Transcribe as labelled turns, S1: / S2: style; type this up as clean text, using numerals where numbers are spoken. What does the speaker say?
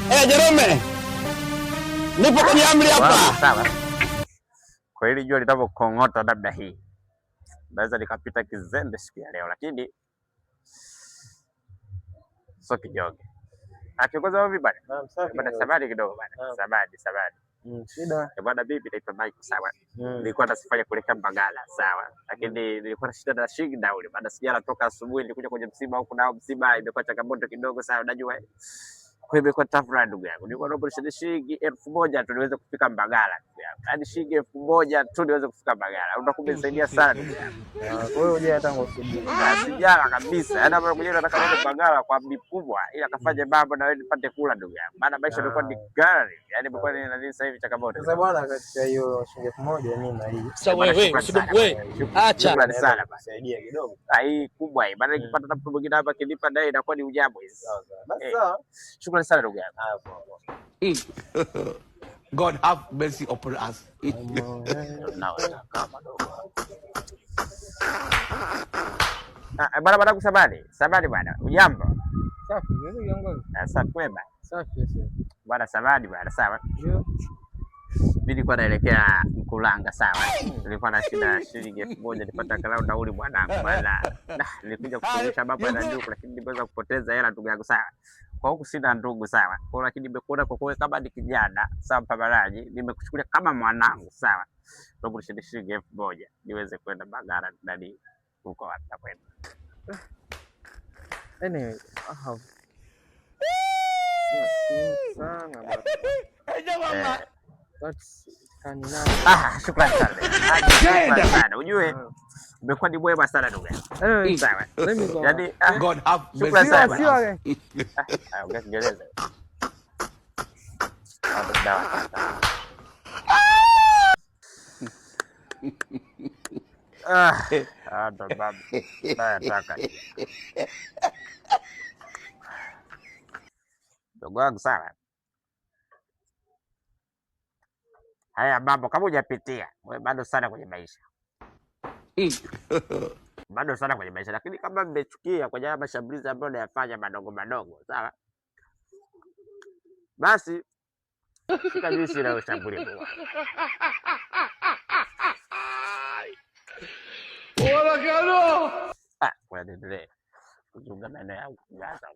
S1: Jerome. Nipo kwenye amri hapa.
S2: Sawa. Kwa hili jua litapokong'ota labda hii naweza nikapita kizembe siku ya leo, lakini sio kijoge. Akiongoza wapi bana? Bana sabadi kidogo bana. Sabadi.
S1: Shida.
S2: Bwana bibi naitwa Mike, sawa. Nilikuwa nasifanya kuelekea Mbagala, sawa. Lakini nilikuwa na shida na shida ule. Baada sijala toka asubuhi nilikuja kwenye msiba huko, nao msiba imekuwa changamoto kidogo, sawa, unajua. Kwa hivyo kwa tafura ndugu yangu, nilikuwa naomba shilingi 1000 tu niweze kufika Mbagala. Hadi shilingi 1000 tu niweze kufika Mbagala. Utakuwa umenisaidia sana ndugu yangu.
S1: Kwa hiyo je, tangu asubuhi.
S2: Sijala kabisa. Yaani hapo kuja nataka niende Mbagala kwa mkubwa ili akafanye mambo na wewe nipate kula ndugu yangu. Maana maisha yalikuwa ni gari. Yaani imekuwa ni nani sasa hivi changamoto.
S1: Sasa bwana, katika hiyo shilingi 1000 mimi na hii.
S3: Sasa wewe acha
S2: sana basi.
S1: Saidia kidogo.
S2: Hii kubwa hii. Maana nikipata na mtu mwingine hapa kinipa naye inakuwa ni ujambo hizi.
S1: Basi sawa.
S2: Shukrani sana ndugu yangu.
S3: God have mercy upon us.
S2: Bana kusabani. Sabani bana. Ujambo.
S1: Safi, wewe kiongozi.
S2: Sasa kwema.
S1: Safi sasa.
S2: Bwana sabani bana, sawa.
S1: Ndio.
S2: Mimi nilikuwa naelekea Mkulanga, sawa. Nilikuwa na shida shilingi 1000 nipata kalau nauli mwanangu bana. Nilikuja kukumbusha baba na ndugu, lakini nimeweza kupoteza hela ndugu yangu, sawa. Kwa huku sina ndugu, sawa. Kwa lakini nimekuona kwa kweli kama ni kijana, sawa, mpambanaji, nimekuchukulia kama mwanangu, sawa. Ndio shilingi 1000 niweze kwenda Mbagala ndani huko wapi kwenda.
S1: Anyway, sana baba.
S2: Shukrani sana. Ujue umekuwa ni mwema sana ndugu yangu. Sawa. Yaani
S3: God have
S2: mercy.
S1: Sio.
S2: Ongea Kiingereza. Ndo baba. Nataka. Ndugu yangu, sawa. Haya mambo kama hujapitia, wewe bado sana kwenye maisha. Bado sana kwenye maisha, lakini kama mmechukia kwenye mashambulizi ambayo unayafanya madogo, sawa? Basi kabisa na ushambulie kwa.
S3: Wala kalo.
S2: Kwa endelee. Kuzungana naye au kujaza.